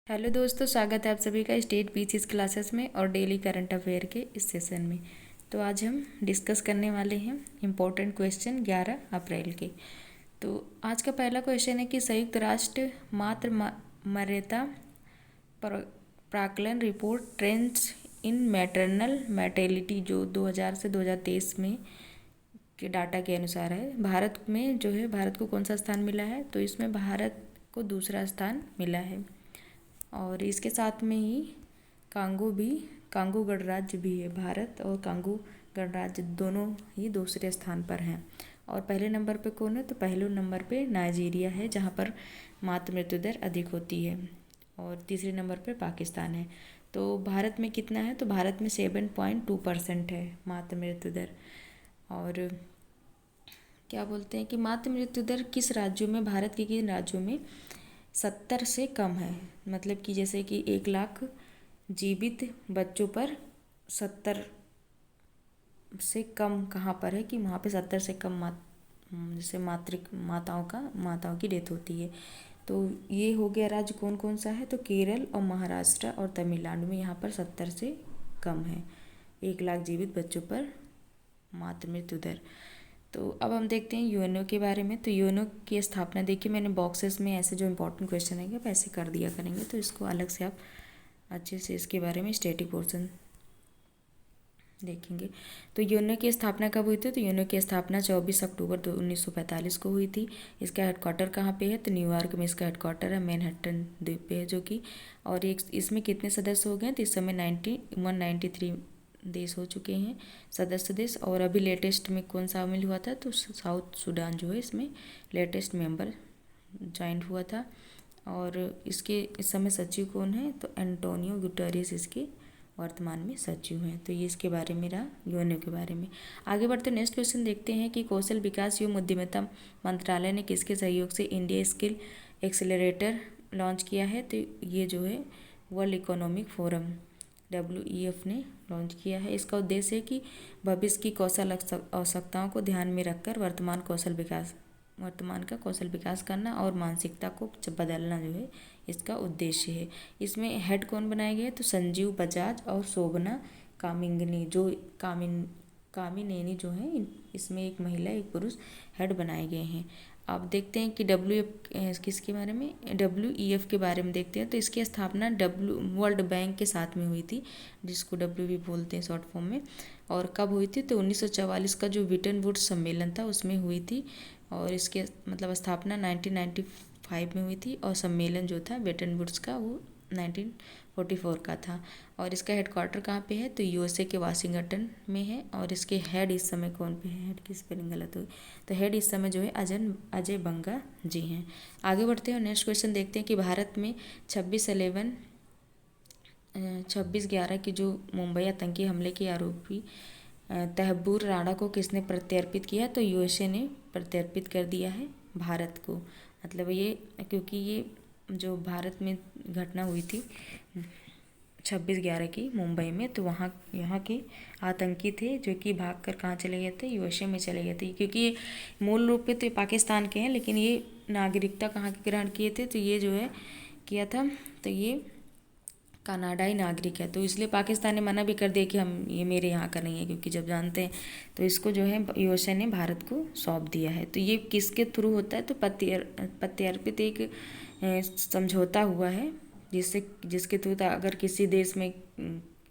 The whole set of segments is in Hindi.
हेलो दोस्तों, स्वागत है आप सभी का स्टेट पीसीएस क्लासेस में और डेली करंट अफेयर के इस सेशन में। तो आज हम डिस्कस करने वाले हैं इम्पोर्टेंट क्वेश्चन 11 अप्रैल के। तो आज का पहला क्वेश्चन है कि संयुक्त राष्ट्र मातृ मर्यादा प्राक्कलन रिपोर्ट ट्रेंड्स इन मैटरनल मैटरलिटी जो 2000 से 2023 में के डाटा के अनुसार है, भारत में जो है भारत को कौन सा स्थान मिला है। तो इसमें भारत को दूसरा स्थान मिला है और इसके साथ में ही कांगो गणराज्य भी है। भारत और कांगो गणराज्य दोनों ही दूसरे स्थान पर हैं। और पहले नंबर पे कौन है? तो पहले नंबर पे नाइजीरिया है, जहाँ पर मातृ मृत्यु दर अधिक होती है। और तीसरे नंबर पे पाकिस्तान है। तो भारत में कितना है? तो भारत में 7.2% है मातृ मृत्यु दर। और क्या बोलते हैं कि मातृ मृत्यु दर किस राज्यों में, भारत के किन राज्यों में 70 से कम है। मतलब कि जैसे कि 1 लाख जीवित बच्चों पर 70 से कम कहाँ पर है कि वहाँ पे 70 से कम जैसे माताओं की डेथ होती है। तो ये हो गया राज्य कौन कौन सा है। तो केरल और महाराष्ट्र और तमिलनाडु में यहाँ पर 70 से कम है 1 लाख जीवित बच्चों पर मातृ मृत्यु दर। तो अब हम देखते हैं यूएनओ के बारे में। तो यूएनओ की स्थापना, देखिए मैंने बॉक्सेस में ऐसे जो इंपॉर्टेंट क्वेश्चन है आप ऐसे कर दिया करेंगे, तो इसको अलग से आप अच्छे से इसके बारे में स्टैटिक पोर्शन देखेंगे। तो यूएनओ की स्थापना कब हुई थी? तो यूएनओ की स्थापना 24 अक्टूबर 1945 को हुई थी। इसका हेडक्वार्टर कहाँ पे है? तो न्यूयॉर्क में इसका हेडक्वार्टर है, मैनहट्टन द्वीप पे है जो कि। और एक इसमें कितने सदस्य हो गए? तो इस समय 193 देश हो चुके हैं सदस्य देश। और अभी लेटेस्ट में कौन शामिल हुआ था? तो साउथ सूडान जो है इसमें लेटेस्ट मेंबर ज्वाइंट हुआ था। और इसके इस समय सचिव कौन है? तो एंटोनियो गुटेरेस इसके वर्तमान में सचिव हैं। तो ये इसके बारे में रहा यूएनओ के बारे में। आगे बढ़ते नेक्स्ट क्वेश्चन देखते हैं कि कौशल विकास एवं उद्यमिता मंत्रालय ने किसके सहयोग से इंडिया स्किल एक्सेलरेटर लॉन्च किया है? तो ये जो है वर्ल्ड इकोनॉमिक फोरम WEF ने लॉन्च किया है। इसका उद्देश्य है कि भविष्य की कौशल आवश्यकताओं को ध्यान में रखकर वर्तमान का कौशल विकास करना और मानसिकता को बदलना जो है इसका उद्देश्य है। इसमें हेड कौन बनाए गए? तो संजीव बजाज और शोभना कामिनेनी जो है, इसमें एक महिला एक पुरुष हेड बनाए गए हैं। अब देखते हैं कि किसके बारे में, WEF के बारे में देखते हैं। तो इसकी स्थापना वर्ल्ड बैंक के साथ में हुई थी, जिसको WB बोलते हैं शॉर्ट फॉर्म में। और कब हुई थी? तो 1944 का जो ब्रिटेन वुड्स सम्मेलन था उसमें हुई थी। और इसके मतलब स्थापना 1995 में हुई थी और सम्मेलन जो था ब्रिटेन वुड्स का वो 1944 का था। और इसका हेडक्वार्टर कहाँ पे है? तो USA के वाशिंगटन में है। और इसके हेड इस समय कौन पे है? हेड की स्पेलिंग गलत हुई, तो हेड इस समय जो है अजय बंगा जी हैं। आगे बढ़ते हैं और नेक्स्ट क्वेश्चन देखते हैं कि भारत में 26/11 की जो मुंबई आतंकी हमले के आरोपी तहब्बूर राणा को किसने प्रत्यर्पित किया? तो USA ने प्रत्यर्पित कर दिया है भारत को। मतलब ये क्योंकि ये जो भारत में घटना हुई थी 26/11 की मुंबई में, तो यहाँ के आतंकी थे जो कि भागकर कहाँ चले गए थे? USA में चले गए थे। क्योंकि ये मूल रूप पे तो ये पाकिस्तान के हैं, लेकिन ये नागरिकता कहाँ के ग्रहण किए थे? तो ये जो है किया था, तो ये कनाडाई नागरिक है। तो इसलिए पाकिस्तान ने मना भी कर दिया कि हम ये मेरे यहाँ का नहीं है, क्योंकि जब जानते हैं तो इसको जो है USA ने भारत को सौंप दिया है। तो ये किसके थ्रू होता है? तो प्रत्यर्पित एक समझौता हुआ है जिसके थ्रू अगर किसी देश में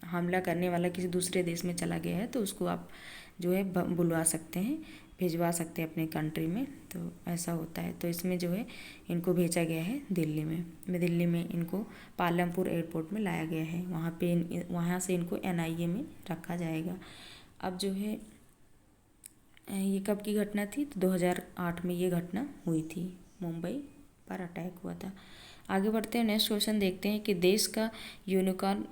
हमला करने वाला किसी दूसरे देश में चला गया है तो उसको आप जो है बुलवा सकते हैं, भिजवा सकते हैं अपने कंट्री में। तो ऐसा होता है। तो इसमें जो है इनको भेजा गया है दिल्ली में इनको पालमपुर एयरपोर्ट में लाया गया है। वहाँ से इनको NIA में रखा जाएगा। अब जो है ये कब की घटना थी? तो 2008 में ये घटना हुई थी, मुंबई पर अटैक हुआ था। आगे बढ़ते हैं नेक्स्ट क्वेश्चन देखते हैं कि देश का यूनिकॉर्न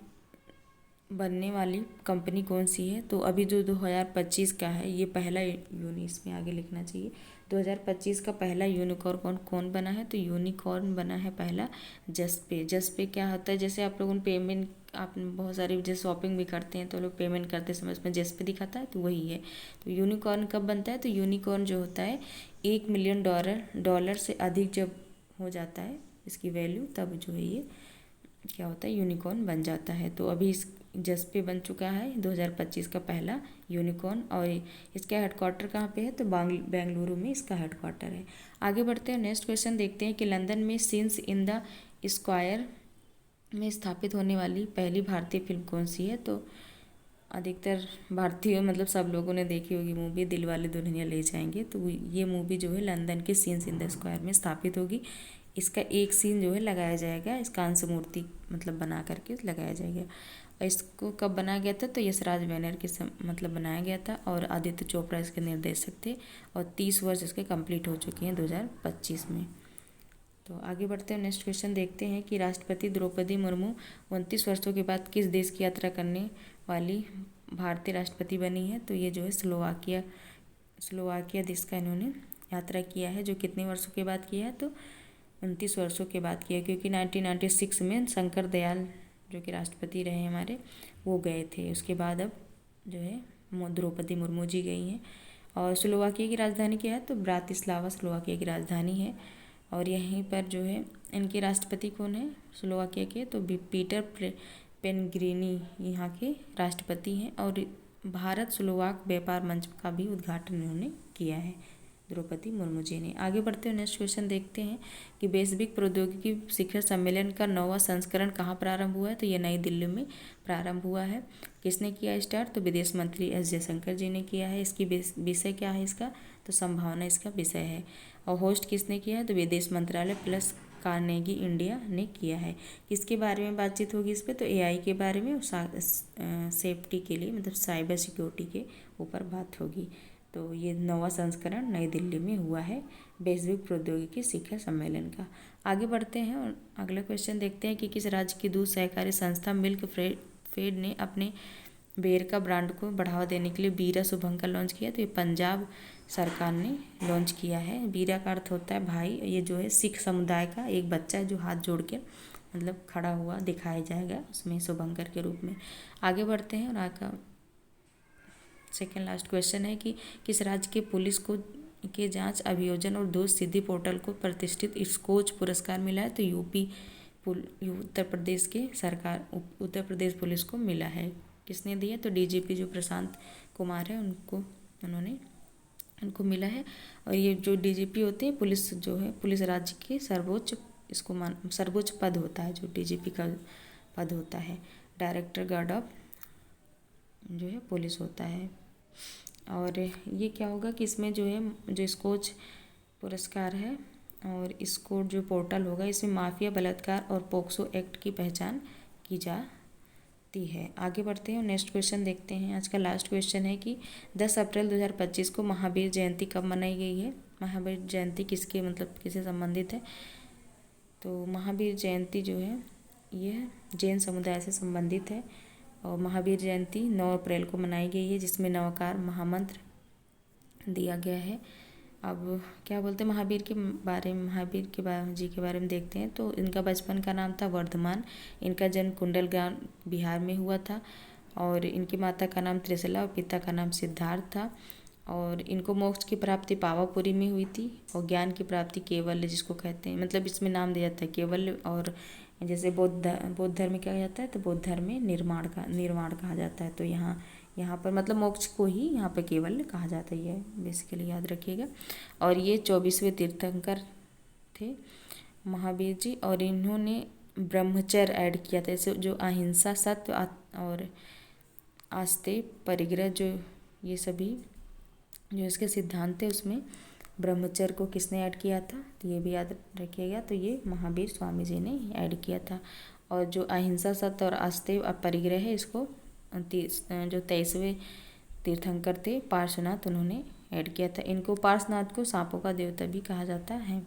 बनने वाली कंपनी कौन सी है? तो अभी जो 2025 का है ये पहला इसमें आगे लिखना चाहिए। 2025 का पहला यूनिकॉर्न कौन बना है? तो यूनिकॉर्न बना है पहला जसपे क्या होता है? जैसे आप लोगों ने पेमेंट, आप बहुत सारी जैसे शॉपिंग भी करते हैं तो लोग पेमेंट करते समय उसमें जसपे दिखाता है, तो वही है। तो यूनिकॉर्न कब बनता है? तो यूनिकॉर्न जो होता है $1 मिलियन से अधिक जब हो जाता है इसकी वैल्यू, तब जो है ये क्या होता है, यूनिकॉर्न बन जाता है। तो अभी इस जस्ट पे बन चुका है 2025 का पहला यूनिकॉर्न। और इसका हेडक्वार्टर कहाँ पे है, तो बेंगलुरु में इसका हेडक्वार्टर है। आगे बढ़ते हैं, नेक्स्ट क्वेश्चन देखते हैं कि लंदन में सीन्स इन द स्क्वायर में स्थापित होने वाली पहली भारतीय फिल्म कौन सी है। तो अधिकतर भारतीय मतलब सब लोगों ने देखी होगी मूवी दिलवाले दुल्हनिया ले जाएंगे। तो ये मूवी जो है लंदन के सीन्स इन द स्क्वायर में स्थापित होगी। इसका एक सीन जो है लगाया जाएगा, इसका अंश मूर्ति मतलब बना करके लगाया जाएगा। और इसको कब बनाया गया था, तो यशराज बैनर के मतलब बनाया गया था। और आदित्य चोपड़ा इसके निर्देशक थे। और 30 वर्ष इसके कंप्लीट हो चुके हैं 2025 में। तो आगे बढ़ते हैं, नेक्स्ट क्वेश्चन देखते हैं कि राष्ट्रपति द्रौपदी मुर्मू 29 वर्षों के बाद किस देश की यात्रा करने वाली भारतीय राष्ट्रपति बनी है। तो ये जो है स्लोवाकिया देश का इन्होंने यात्रा किया है। जो कितने वर्षों के बाद किया है, तो 29 वर्षों के बाद किया, क्योंकि 1996 में शंकर दयाल जो कि राष्ट्रपति रहे हमारे, वो गए थे। उसके बाद अब जो है द्रौपदी मुर्मू जी गई हैं। और स्लोवाकिया की राजधानी क्या है, तो ब्रातिस्लावा स्लोवाकिया की राजधानी है। और यहीं पर जो है इनके राष्ट्रपति कौन है स्लोवाकिया के, तो पीटर पेनग्रिनी यहाँ के राष्ट्रपति हैं। और भारत स्लोवाक व्यापार मंच का भी उद्घाटन उन्होंने किया है द्रौपदी मुर्मू जी ने। आगे बढ़ते हैं, नेक्स्ट क्वेश्चन देखते हैं कि वैश्विक प्रौद्योगिकी शिखर सम्मेलन का 9वां संस्करण कहाँ प्रारंभ हुआ है। तो ये नई दिल्ली में प्रारंभ हुआ है। किसने किया स्टार्ट, तो विदेश मंत्री एस जयशंकर जी ने किया है। इसकी विषय क्या है इसका, तो संभावना इसका विषय है। और होस्ट किसने किया है, तो विदेश मंत्रालय प्लस कार्नेगी इंडिया ने किया है। किसके बारे में बातचीत होगी इस पर, तो एआई के बारे में, सेफ्टी के लिए मतलब साइबर सिक्योरिटी के ऊपर बात होगी। तो ये 9वां संस्करण नई दिल्ली में हुआ है वैश्विक प्रौद्योगिकी शिखर सम्मेलन का। आगे बढ़ते हैं और अगला क्वेश्चन देखते हैं कि किस राज्य की दूध सहकारी संस्था मिल्क फेड ने अपने बेर का ब्रांड को बढ़ावा देने के लिए बीरा शुभंकर लॉन्च किया। तो ये पंजाब सरकार ने लॉन्च किया है। बीरा का अर्थ होता है भाई। ये जो है सिख समुदाय का एक बच्चा है जो हाथ जोड़ के मतलब खड़ा हुआ दिखाया जाएगा उसमें शुभंकर के रूप में। आगे बढ़ते हैं और आगे सेकेंड लास्ट क्वेश्चन है कि किस राज्य के पुलिस को के जांच अभियोजन और दोष सिद्धि पोर्टल को प्रतिष्ठित स्कोच पुरस्कार मिला है। तो उत्तर प्रदेश के सरकार उत्तर प्रदेश पुलिस को मिला है। किसने दिया, तो डीजीपी जो प्रशांत कुमार है उनको मिला है। और ये जो डीजीपी होते हैं पुलिस जो है पुलिस राज्य के सर्वोच्च पद होता है। जो डीजीपी का पद होता है डायरेक्टर गार्ड ऑफ जो है पुलिस होता है। और ये क्या होगा कि इसमें जो है जो स्कोच पुरस्कार है और स्कोच जो पोर्टल होगा इसमें माफिया बलात्कार और पोक्सो एक्ट की पहचान की जाती है। आगे बढ़ते हैं, नेक्स्ट क्वेश्चन देखते हैं। आज का लास्ट क्वेश्चन है कि 10 अप्रैल 2025 को महावीर जयंती कब मनाई गई है। महावीर जयंती किससे संबंधित है, तो महावीर जयंती जो है ये जैन समुदाय से संबंधित है। और महावीर जयंती 9 अप्रैल को मनाई गई है, जिसमें नवकार महामंत्र दिया गया है। अब क्या बोलते हैं महावीर जी के बारे में देखते हैं। तो इनका बचपन का नाम था वर्धमान। इनका जन्म कुंडलग्राम बिहार में हुआ था। और इनकी माता का नाम त्रिशला और पिता का नाम सिद्धार्थ था। और इनको मोक्ष की प्राप्ति पावापुरी में हुई थी। और ज्ञान की प्राप्ति केवल्य जिसको कहते हैं, मतलब इसमें नाम दिया जाता है केवल्य। और जैसे बौद्ध धर्म में क्या जाता है, तो बौद्ध धर्म में निर्वाण कहा जाता है। तो यहाँ पर मतलब मोक्ष को ही यहाँ पे केवल कहा जाता है, बेसिकली याद रखिएगा। और ये 24वें तीर्थंकर थे महावीर जी। और इन्होंने ब्रह्मचर्य ऐड किया था, जैसे जो अहिंसा सत्य और आस्ते परिग्रह जो ये सभी जो इसके सिद्धांत थे उसमें ब्रह्मचर्य को किसने ऐड किया था, तो ये भी याद रखिएगा। तो ये महावीर स्वामी जी ने ऐड किया था। और जो अहिंसा सत्य और आस्तेय परिग्रह है इसको जो 23वें तीर्थंकर थे पार्श्वनाथ उन्होंने ऐड किया था। इनको पार्श्वनाथ को सांपों का देवता भी कहा जाता है।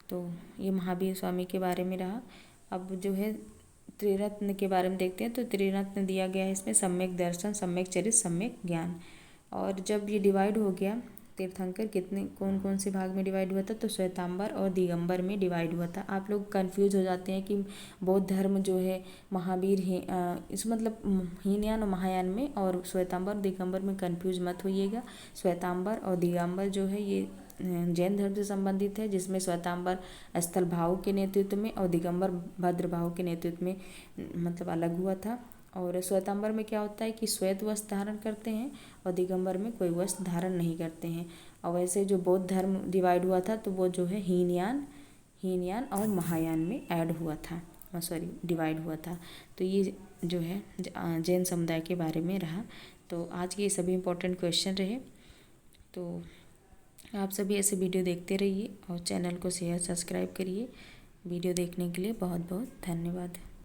तो ये महावीर स्वामी के बारे में रहा। अब जो है त्रिरत्न के बारे में देखते हैं। तो त्रिरत्न दिया गया है इसमें सम्यक दर्शन, सम्यक चरित्र, सम्यक ज्ञान। और जब ये डिवाइड हो गया तीर्थंकर कितने कौन कौन से भाग में डिवाइड हुआ था, तो श्वेतांबर और दिगंबर में डिवाइड हुआ था। आप लोग कंफ्यूज हो जाते हैं कि बौद्ध धर्म जो है महावीर है, इस मतलब हीनयान और महायान में, और श्वेतांबर दिगंबर में कंफ्यूज मत होइएगा। श्वेतांबर और दिगंबर जो है ये जैन धर्म से संबंधित है, जिसमें श्वेतांबर स्थल भाव के नेतृत्व में और दिगंबर भद्र भाव के नेतृत्व में मतलब अलग हुआ था। और श्वेतांबर में क्या होता है कि श्वेत वस्त्र धारण करते हैं और दिगंबर में कोई वस्त्र धारण नहीं करते हैं। और वैसे जो बौद्ध धर्म डिवाइड हुआ था तो वो जो है हीनयान और महायान में ऐड हुआ था, डिवाइड हुआ था। तो ये जो है जैन समुदाय के बारे में रहा। तो आज के ये सभी इंपॉर्टेंट क्वेश्चन रहे। तो आप सभी ऐसे वीडियो देखते रहिए और चैनल को शेयर सब्सक्राइब करिए। वीडियो देखने के लिए बहुत बहुत धन्यवाद।